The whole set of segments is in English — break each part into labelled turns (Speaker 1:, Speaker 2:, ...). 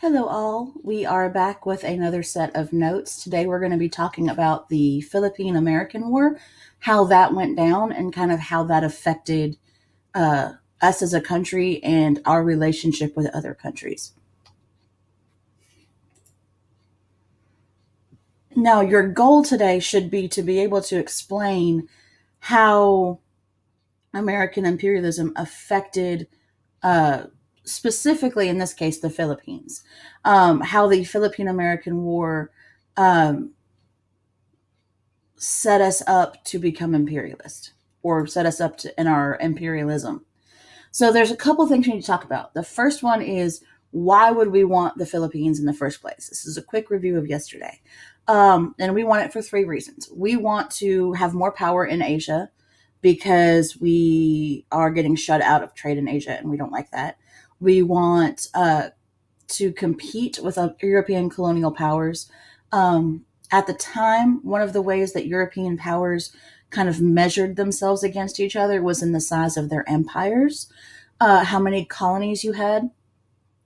Speaker 1: Hello, all. We are back with another set of notes. Today, we're going to be talking about the Philippine American War, how that went down, and kind of how that affected us as a country and our relationship with other countries. Now, your goal today should be to be able to explain how American imperialism affected, uh, specifically in this case, the Philippines, how the Philippine American War um, set us up to become imperialist or set us up to, in our imperialism. So there's a couple things we need to talk about. The first one is, why would we want the Philippines in the first place? This is a quick review of yesterday. And we want it for three reasons. We want to have more power in Asia because we are getting shut out of trade in Asia and we don't like that. We want to compete with European colonial powers. At the time, one of the ways that European powers kind of measured themselves against each other was in the size of their empires, how many colonies you had.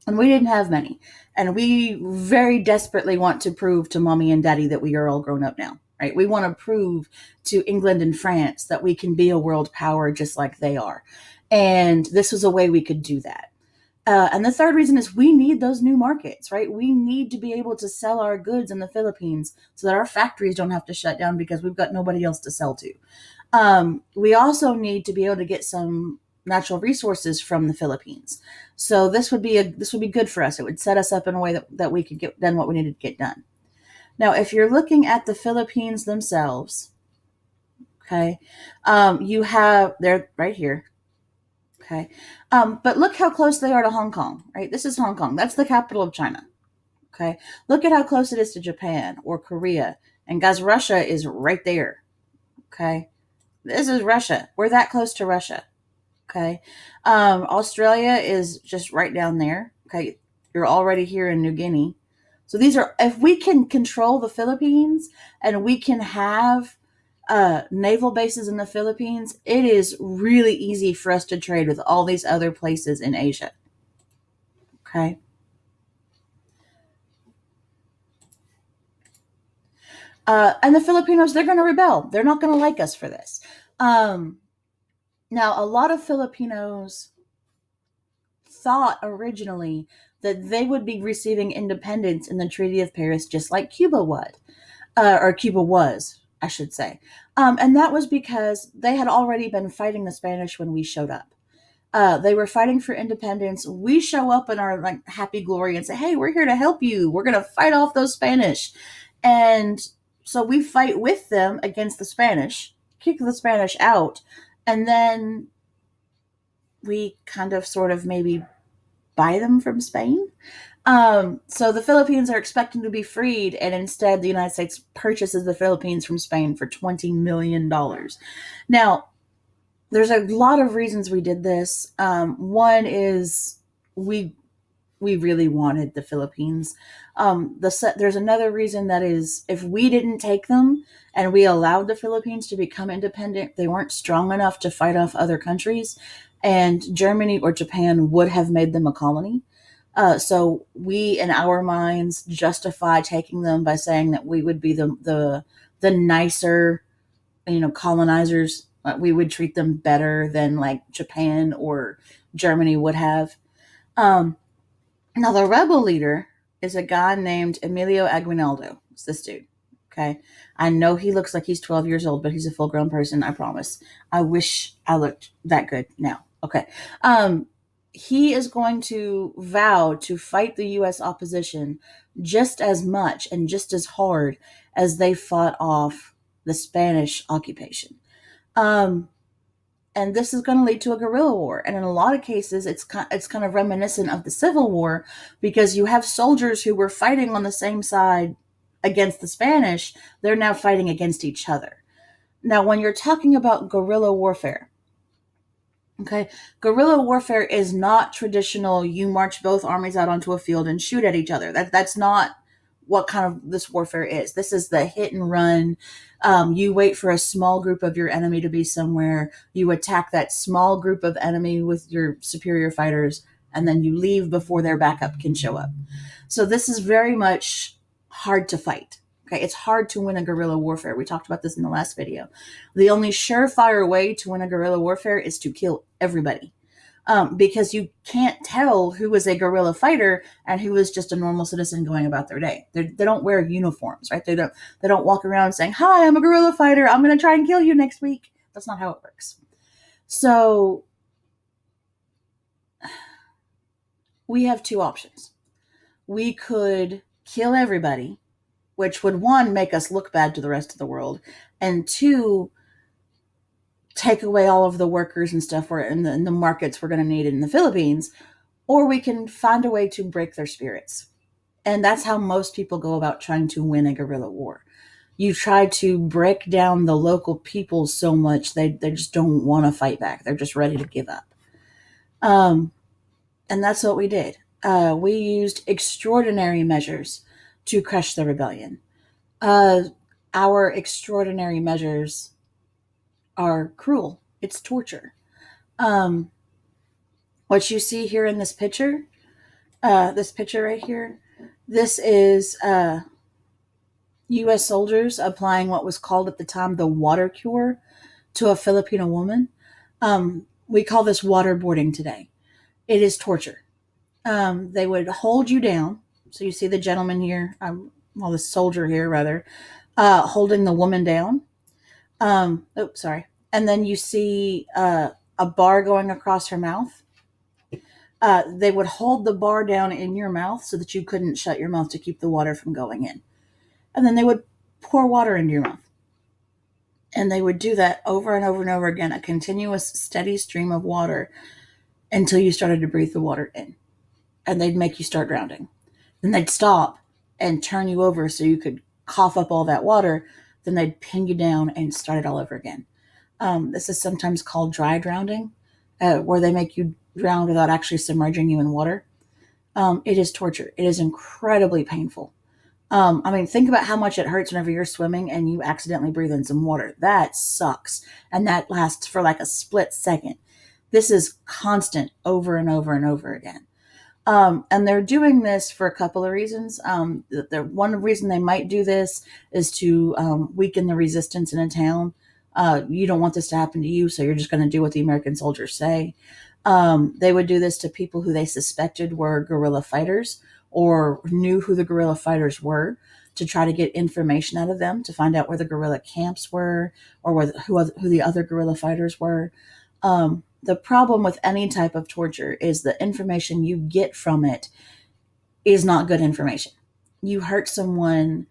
Speaker 1: And we didn't have many. And we very desperately want to prove to mommy and daddy that we are all grown up now, right? We want to prove to England and France that we can be a world power just like they are. And this was a way we could do that. And the third reason is we need those new markets, right? We need to be able to sell our goods in the Philippines so that our factories don't have to shut down because we've got nobody else to sell to. We also need to be able to get some natural resources from the Philippines. So this would be good for us. It would set us up in a way that we could get done what we needed to get done. Now, if you're looking at the Philippines themselves, okay, they're right here. Okay. But look how close they are to Hong Kong, right? This is Hong Kong. That's the capital of China. Okay. Look at how close it is to Japan or Korea. And guys, Russia is right there. Okay. This is Russia. We're that close to Russia. Okay. Australia is just right down there. Okay. You're already here in New Guinea. So if we can control the Philippines and we can have naval bases in the Philippines, it is really easy for us to trade with all these other places in Asia. Okay. And the Filipinos, they're going to rebel. They're not going to like us for this. Um, Now, a lot of Filipinos thought originally that they would be receiving independence in the Treaty of Paris just like Cuba would, or Cuba was, I should say. And that was because they had already been fighting the Spanish when we showed up. They were fighting for independence. We show up in our like happy glory and say, "Hey, we're here to help you. We're gonna fight off those Spanish," and so we fight with them against the Spanish, kick the Spanish out, and then we kind of sort of maybe buy them from Spain. So the Philippines are expecting to be freed, and instead the United States purchases the Philippines from Spain for $20 million. Now, there's a lot of reasons we did this. One is we we really wanted the Philippines. There's another reason that is, if we didn't take them and we allowed the Philippines to become independent, they weren't strong enough to fight off other countries, and Germany or Japan would have made them a colony. So we, in our minds, justify taking them by saying that we would be the nicer, colonizers. We would treat them better than like Japan or Germany would have. Um, Now, the rebel leader is a guy named Emilio Aguinaldo. It's this dude. Okay. I know he looks like he's 12 years old, but he's a full grown person. I promise. I wish I looked that good now. Okay. He is going to vow to fight the U.S. opposition just as much and just as hard as they fought off the Spanish occupation. Um, and this is going to lead to a guerrilla war. And in a lot of cases, it's kind of reminiscent of the Civil War, because you have soldiers who were fighting on the same side against the Spanish. They're now fighting against each other. Now, when you're talking about guerrilla warfare, okay, guerrilla warfare is not traditional. You march both armies out onto a field and shoot at each other. That's not what kind of this warfare is. This is the hit and run. You wait for a small group of your enemy to be somewhere. You attack that small group of enemy with your superior fighters, and then you leave before their backup can show up. So this is very much hard to fight. Okay, it's hard to win a guerrilla warfare. We talked about this in the last video. The only surefire way to win a guerrilla warfare is to kill everybody. Because you can't tell who was a guerrilla fighter and who was just a normal citizen going about their day. They don't wear uniforms, right? They don't walk around saying, "Hi, I'm a guerrilla fighter. I'm going to try and kill you next week." That's not how it works. So we have two options. We could kill everybody, which would, one, make us look bad to the rest of the world, and two, take away all of the workers and stuff in the markets we're going to need in the Philippines, or we can find a way to break their spirits. And that's how most people go about trying to win a guerrilla war. You try to break down the local people so much they just don't want to fight back. They're just ready to give up. And that's what we did. We used extraordinary measures to crush the rebellion. Our extraordinary measures are cruel. It's torture. What you see here in this picture right here, this is U.S. soldiers applying what was called at the time the water cure to a Filipino woman. We call this waterboarding today. It is torture. They would hold you down. So you see the gentleman here, the soldier here rather, holding the woman down. Sorry. And then you see a bar going across her mouth. They would hold the bar down in your mouth so that you couldn't shut your mouth to keep the water from going in. And then they would pour water into your mouth. And they would do that over and over and over again, a continuous, steady stream of water until you started to breathe the water in. And they'd make you start drowning. Then they'd stop and turn you over so you could cough up all that water. Then they'd pin you down and start it all over again. This is sometimes called dry drowning, where they make you drown without actually submerging you in water. It is torture. It is incredibly painful. Think about how much it hurts whenever you're swimming and you accidentally breathe in some water. That sucks. And that lasts for like a split second. This is constant over and over and over again. And they're doing this for a couple of reasons. One reason they might do this is to weaken the resistance in a town. You don't want this to happen to you, so you're just going to do what the American soldiers say. They would do this to people who they suspected were guerrilla fighters or knew who the guerrilla fighters were, to try to get information out of them, to find out where the guerrilla camps were or who the other guerrilla fighters were. The problem with any type of torture is the information you get from it is not good information. You hurt someone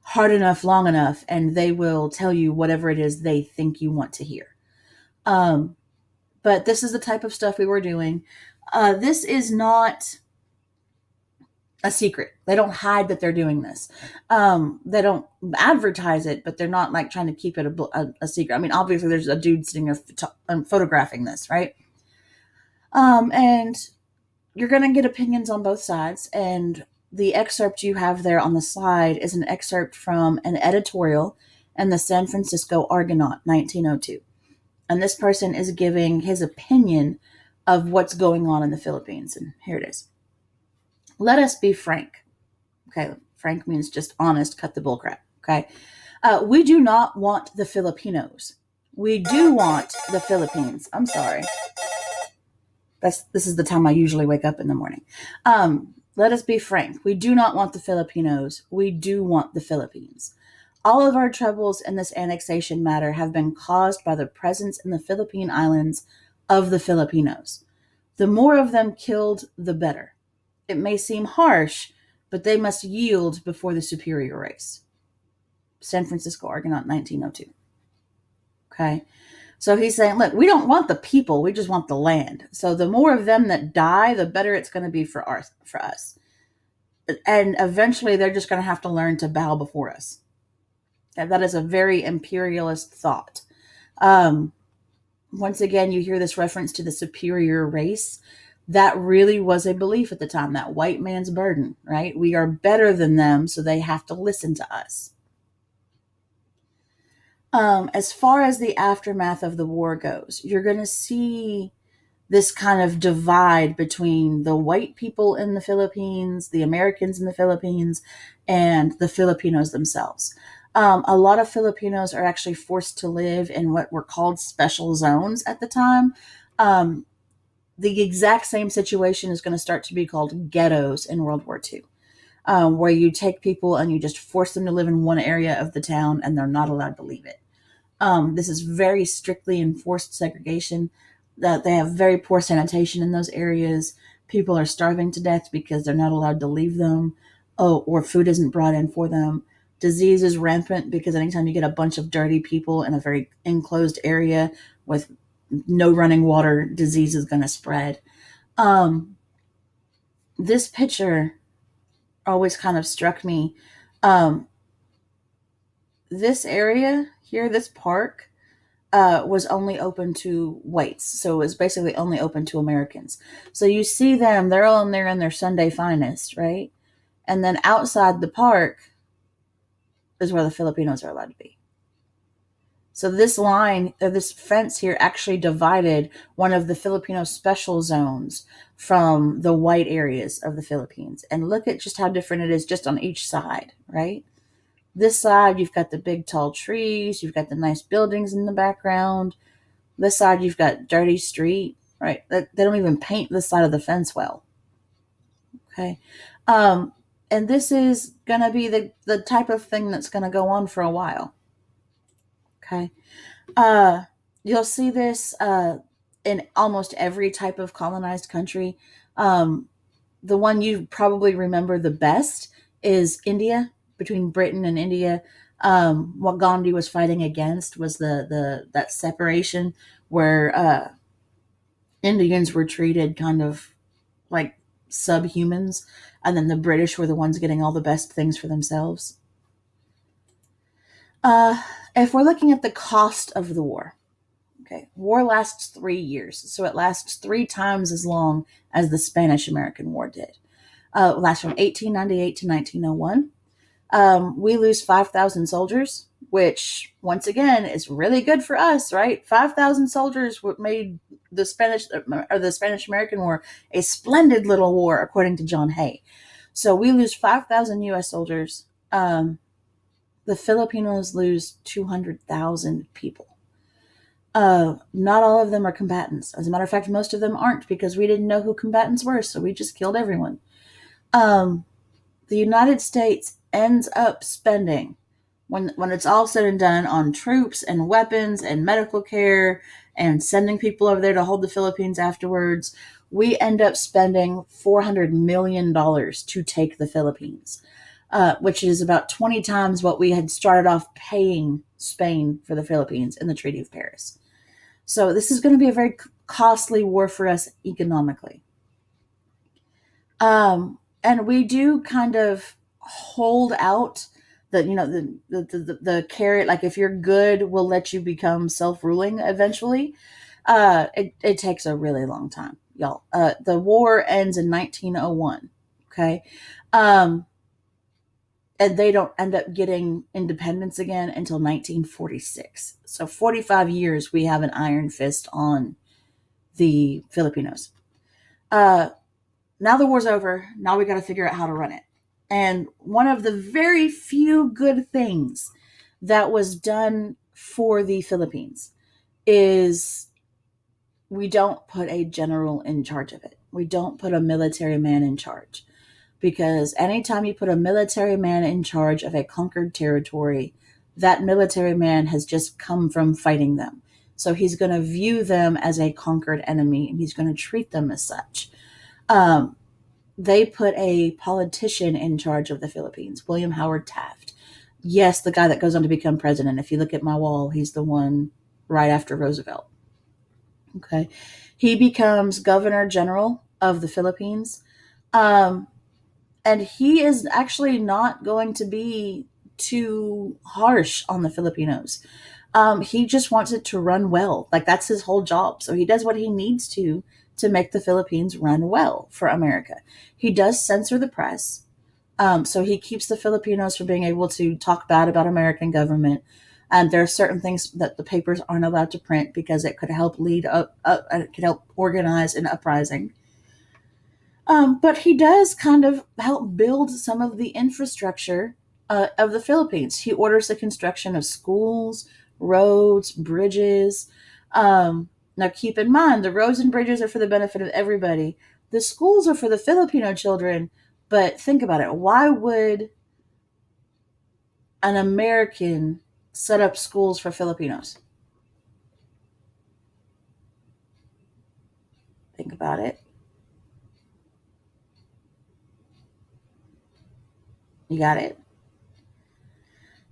Speaker 1: hard enough, long enough, and they will tell you whatever it is they think you want to hear. But this is the type of stuff we were doing. This is not a secret. They don't hide that they're doing this. They don't advertise it, but they're not like trying to keep it a secret. I mean, obviously there's a dude sitting there photographing this, right? And you're going to get opinions on both sides. And the excerpt you have there on the slide is an excerpt from an editorial in the San Francisco Argonaut, 1902. And this person is giving his opinion of what's going on in the Philippines. And here it is. Let us be frank. Okay, frank means just honest, cut the bullcrap. Okay, we do not want the Filipinos. We do want the Philippines. I'm sorry. This is the time I usually wake up in the morning. Let us be frank. We do not want the Filipinos. We do want the Philippines. All of our troubles in this annexation matter have been caused by the presence in the Philippine Islands of the Filipinos. The more of them killed, the better. It may seem harsh, but they must yield before the superior race. San Francisco Argonaut, 1902. Okay. So he's saying, look, we don't want the people. We just want the land. So the more of them that die, the better it's going to be for us. And eventually they're just going to have to learn to bow before us. And that is a very imperialist thought. Once again, you hear this reference to the superior race. That really was a belief at the time, that white man's burden, right? We are better than them, so they have to listen to us. As far as the aftermath of the war goes, you're going to see this kind of divide between the white people in the Philippines, the Americans in the Philippines, and the Filipinos themselves. A lot of Filipinos are actually forced to live in what were called special zones at the time. Um, the exact same situation is going to start to be called ghettos in World War II, where you take people and you just force them to live in one area of the town and they're not allowed to leave it. This is very strictly enforced segregation. That they have very poor sanitation in those areas. People are starving to death because they're not allowed to leave them, or food isn't brought in for them. Disease is rampant because anytime you get a bunch of dirty people in a very enclosed area with no running water, disease is going to spread. Um, this picture always kind of struck me. Um, this area here, this park, was only open to whites. So it was basically only open to Americans. So you see them, they're all in there in their Sunday finest, right? And then outside the park is where the Filipinos are allowed to be. So this line, or this fence here, actually divided one of the Filipino special zones from the white areas of the Philippines. And look at just how different it is just on each side, right? This side, you've got the big tall trees, you've got the nice buildings in the background. This side, you've got dirty street, right? They don't even paint this side of the fence well. Okay. Um, and this is going to be the type of thing that's going to go on for a while. Okay. Uh, you'll see this in almost every type of colonized country. Um, the one you probably remember the best is India, between Britain and India. What Gandhi was fighting against was the that separation where Indians were treated kind of like subhumans, and then the British were the ones getting all the best things for themselves. Uh, if we're looking at the cost of the war, okay, war lasts 3 years, so it lasts 3 times as long as the Spanish American War did. It lasts from 1898 to 1901. We lose 5,000 soldiers, which once again is really good for us, right? 5,000 soldiers made the Spanish American War a splendid little war, according to John Hay. So we lose 5,000 U.S. soldiers. The Filipinos lose 200,000 people. Not all of them are combatants. As a matter of fact, most of them aren't because we didn't know who combatants were, so we just killed everyone. The United States ends up spending, when it's all said and done, on troops and weapons and medical care and sending people over there to hold the Philippines afterwards, we end up spending $400 million to take the Philippines, which is about 20 times what we had started off paying Spain for the Philippines in the Treaty of Paris. So this is going to be a very costly war for us economically. And we do kind of hold out the carrot, like if you're good, we'll let you become self-ruling eventually. It takes a really long time, y'all. The war ends in 1901. Okay. Um, and they don't end up getting independence again until 1946. So 45 years we have an iron fist on the Filipinos. Now the war's over. Now we got to figure out how to run it. And one of the very few good things that was done for the Philippines is we don't put a general in charge of it. We don't put a military man in charge. Because anytime you put a military man in charge of a conquered territory, that military man has just come from fighting them. So he's going to view them as a conquered enemy, and he's going to treat them as such. They put a politician in charge of the Philippines, William Howard Taft. Yes, the guy that goes on to become president. If you look at my wall, he's the one right after Roosevelt. Okay. He becomes governor general of the Philippines. And he is actually not going to be too harsh on the Filipinos. He just wants it to run well. Like that's his whole job. So he does what he needs to make the Philippines run well for America. He does censor the press. So he keeps the Filipinos from being able to talk bad about American government. And there are certain things that the papers aren't allowed to print because it could help it could help organize an uprising. But he does kind of help build some of the infrastructure of the Philippines. He orders the construction of schools, roads, bridges. Now, keep in mind, the roads and bridges are for the benefit of everybody. The schools are for the Filipino children, but think about it. Why would an American set up schools for Filipinos? Think about it. You got it?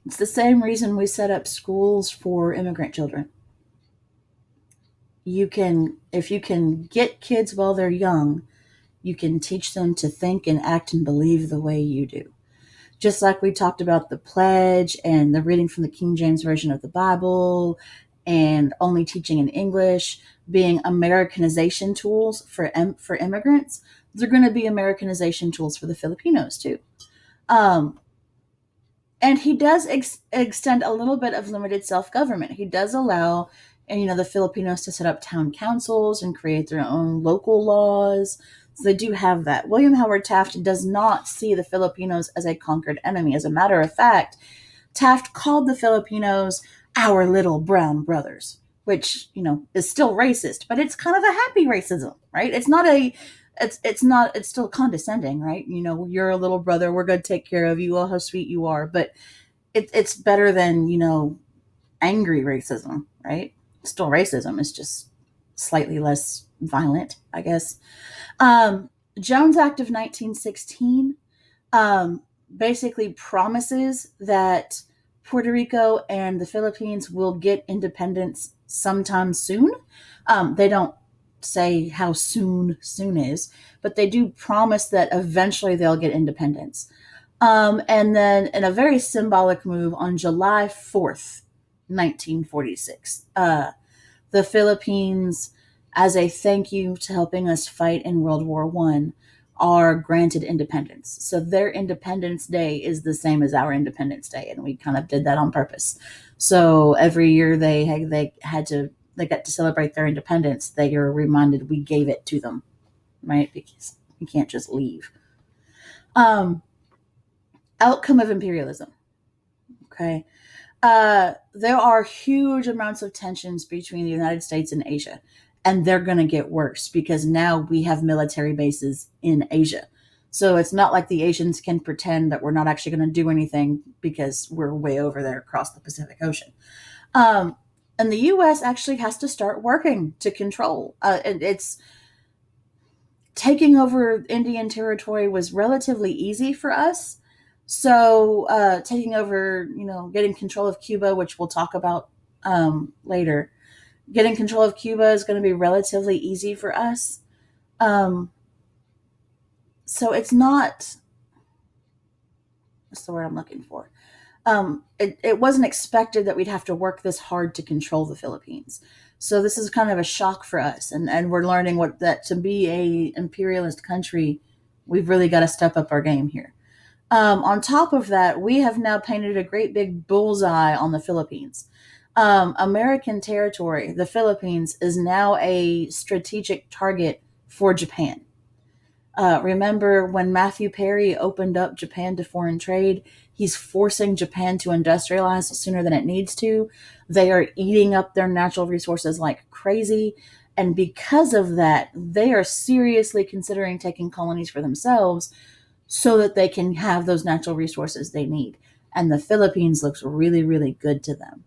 Speaker 1: It's the same reason we set up schools for immigrant children. If you can get kids while they're young, you can teach them to think and act and believe the way you do. Just like we talked about the pledge and the reading from the King James Version of the Bible and only teaching in English being Americanization tools for immigrants, they're going to be Americanization tools for the Filipinos too. Um, and he does extend a little bit of limited self-government. He does allow, and the Filipinos to set up town councils and create their own local laws. So they do have that. William Howard Taft does not see the Filipinos as a conquered enemy. As a matter of fact, Taft called the Filipinos our little brown brothers, which, is still racist, but it's kind of a happy racism, right? It's still condescending, right? You're a little brother, we're going to take care of you, oh, how sweet you are. But it's better than, angry racism, right? Still racism, it's just slightly less violent, I guess. Jones Act of 1916 basically promises that Puerto Rico and the Philippines will get independence sometime soon. They don't say how soon is, but they do promise that eventually they'll get independence. And then, in a very symbolic move, on July 4th, 1946, the Philippines, as a thank you to helping us fight in World War I, are granted independence. So their Independence Day is the same as our Independence Day, and we kind of did that on purpose. So every year they got to celebrate their independence. They are reminded we gave it to them, right? Because you can't just leave. Outcome of imperialism. Okay. There are huge amounts of tensions between the United States and Asia, and they're going to get worse because now we have military bases in Asia. So it's not like the Asians can pretend that we're not actually going to do anything because we're way over there across the Pacific Ocean. And the U.S. actually has to start working to control. It's taking over Indian territory was relatively easy for us. So taking over, getting control of Cuba, which we'll talk about later, getting control of Cuba is going to be relatively easy for us. So it's not, what's the word I'm looking for? It wasn't expected that we'd have to work this hard to control the Philippines. So this is kind of a shock for us. And we're learning that to be a imperialist country, we've really got to step up our game here. On top of that, we have now painted a great big bullseye on the Philippines. American territory, the Philippines, is now a strategic target for Japan. Remember when Matthew Perry opened up Japan to foreign trade? He's forcing Japan to industrialize sooner than it needs to. They are eating up their natural resources like crazy. And because of that, they are seriously considering taking colonies for themselves so that they can have those natural resources they need. And the Philippines looks really, really good to them.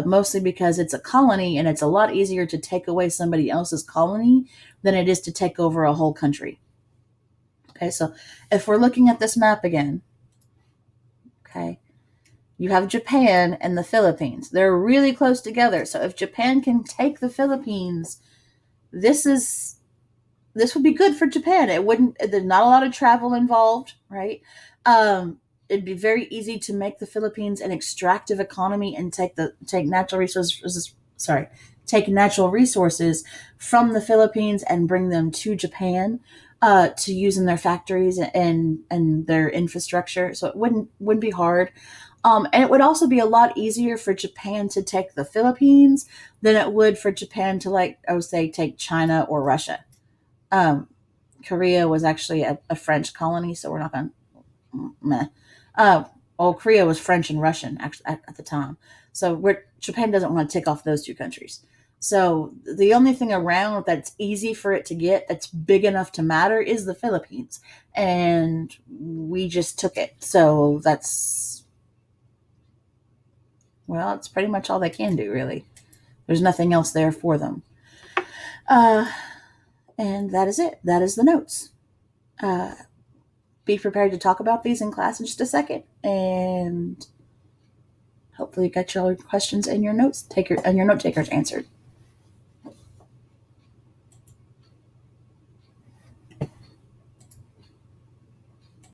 Speaker 1: Mostly because it's a colony and it's a lot easier to take away somebody else's colony than it is to take over a whole country. Okay, so if we're looking at this map again, okay, you have Japan and the Philippines. They're really close together. So if Japan can take the Philippines, this would be good for Japan. There's not a lot of travel involved, right? It'd be very easy to make the Philippines an extractive economy and take natural resources from the Philippines and bring them to Japan. to use in their factories and their infrastructure. So it wouldn't be hard. And it would also be a lot easier for Japan to take the Philippines than it would for Japan to, like, I would say, take China or Russia. Um, Korea was actually a French colony, so we're not going to meh. Uh, well, Korea was French and Russian actually at the time. So Japan doesn't want to take off those two countries. So the only thing around that's easy for it to get, that's big enough to matter, is the Philippines, and we just took it. So it's pretty much all they can do, really. There's nothing else there for them. Uh, and that is it. That is the notes. Be prepared to talk about these in class in just a second, and hopefully you got your questions and your notes taker and your note takers answered.